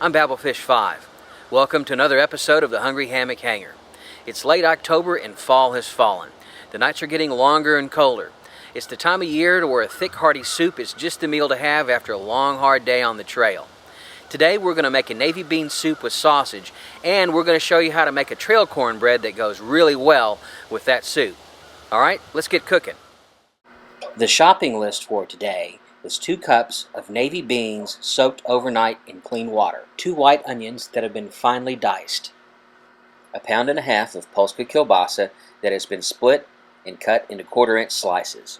I'm Babblefish5. Welcome to another episode of the Hungry Hammock Hanger. It's late October and fall has fallen. The nights are getting longer and colder. It's the time of year to where a thick hearty soup is just the meal to have after a long hard day on the trail. Today we're going to make a navy bean soup with sausage, and we're going to show you how to make a trail cornbread that goes really well with that soup. Alright, let's get cooking. The shopping list for today is 2 cups of navy beans soaked overnight in clean water, 2 white onions that have been finely diced, 1.5 pounds of Polska kielbasa that has been split and cut into 1/4-inch slices,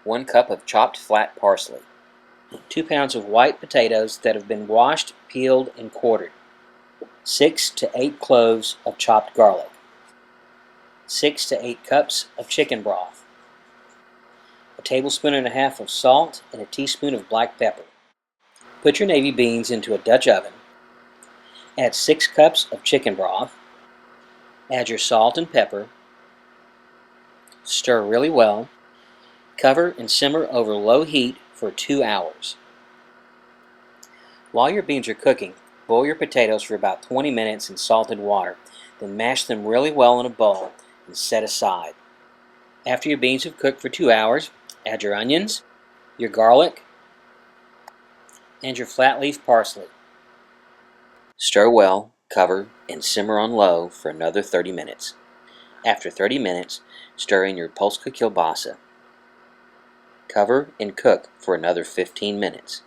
1 cup of chopped flat parsley, 2 pounds of white potatoes that have been washed, peeled, and quartered, 6 to 8 cloves of chopped garlic, 6 to 8 cups of chicken broth, 1.5 tablespoons of salt, and a teaspoon of black pepper. Put your navy beans into a Dutch oven. Add 6 cups of chicken broth. Add your salt and pepper. Stir really well. Cover and simmer over low heat for 2 hours. While your beans are cooking, boil your potatoes for about 20 minutes in salted water. Then mash them really well in a bowl and set aside. After your beans have cooked for 2 hours, add your onions, your garlic, and your flat leaf parsley. Stir well, cover, and simmer on low for another 30 minutes. After 30 minutes, stir in your Polska kielbasa. Cover and cook for another 15 minutes.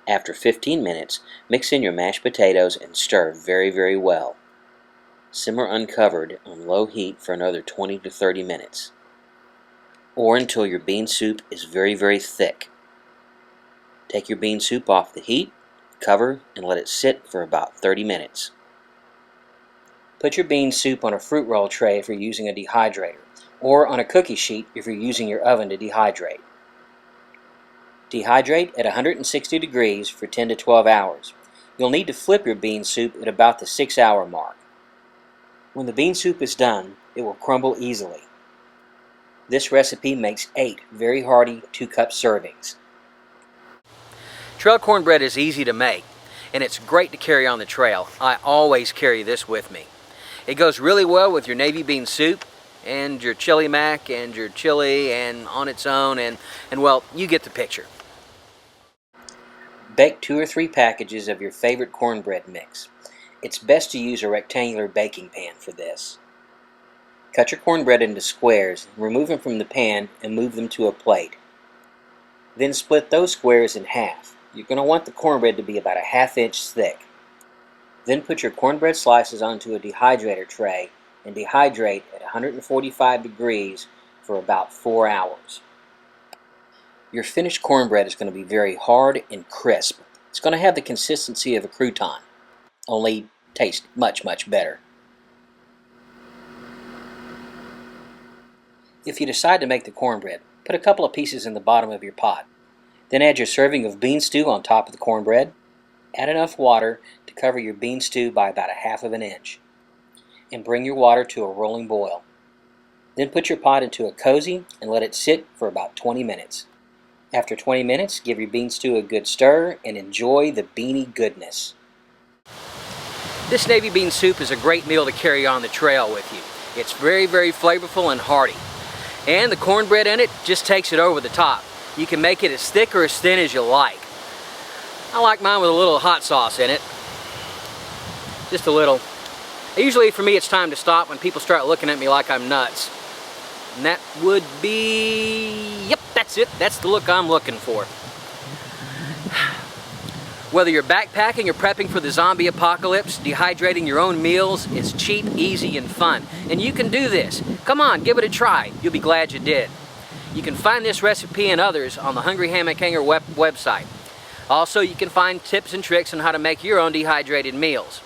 After 15 minutes, mix in your mashed potatoes and stir very well. Simmer uncovered on low heat for another 20 to 30 minutes. Or until your bean soup is very thick. Take your bean soup off the heat, cover, and let it sit for about 30 minutes. Put your bean soup on a fruit roll tray if you're using a dehydrator, or on a cookie sheet if you're using your oven to dehydrate. Dehydrate at 160 degrees for 10 to 12 hours. You'll need to flip your bean soup at about the 6-hour mark. When the bean soup is done, it will crumble easily. This recipe makes 8 very hearty 2-cup servings. Trail cornbread is easy to make, and it's great to carry on the trail. I always carry this with me. It goes really well with your navy bean soup and your chili mac and your chili and on its own, and well, you get the picture. Bake 2 or 3 packages of your favorite cornbread mix. It's best to use a rectangular baking pan for this. Cut your cornbread into squares, remove them from the pan, and move them to a plate. Then split those squares in half. You're going to want the cornbread to be about a 1/2 inch thick. Then put your cornbread slices onto a dehydrator tray and dehydrate at 145 degrees for about 4 hours. Your finished cornbread is going to be very hard and crisp. It's going to have the consistency of a crouton, only taste much better. If you decide to make the cornbread, put a couple of pieces in the bottom of your pot. Then add your serving of bean stew on top of the cornbread. Add enough water to cover your bean stew by about 1/2 inch. And bring your water to a rolling boil. Then put your pot into a cozy and let it sit for about 20 minutes. After 20 minutes, give your bean stew a good stir and enjoy the beany goodness. This navy bean soup is a great meal to carry on the trail with you. It's very flavorful and hearty. And the cornbread in it just takes it over the top. You can make it as thick or as thin as you like. I like mine with a little hot sauce in it. Just a little. Usually for me it's time to stop when people start looking at me like I'm nuts. And that would be... yep, that's it. That's the look I'm looking for. Whether you're backpacking or prepping for the zombie apocalypse, dehydrating your own meals is cheap, easy, and fun. And you can do this. Come on, give it a try. You'll be glad you did. You can find this recipe and others on the Hungry Hammock Hanger website. Also, you can find tips and tricks on how to make your own dehydrated meals.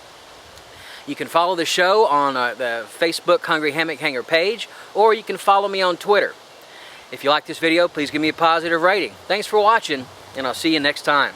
You can follow the show on the Facebook Hungry Hammock Hanger page, or you can follow me on Twitter. If you like this video, please give me a positive rating. Thanks for watching, and I'll see you next time.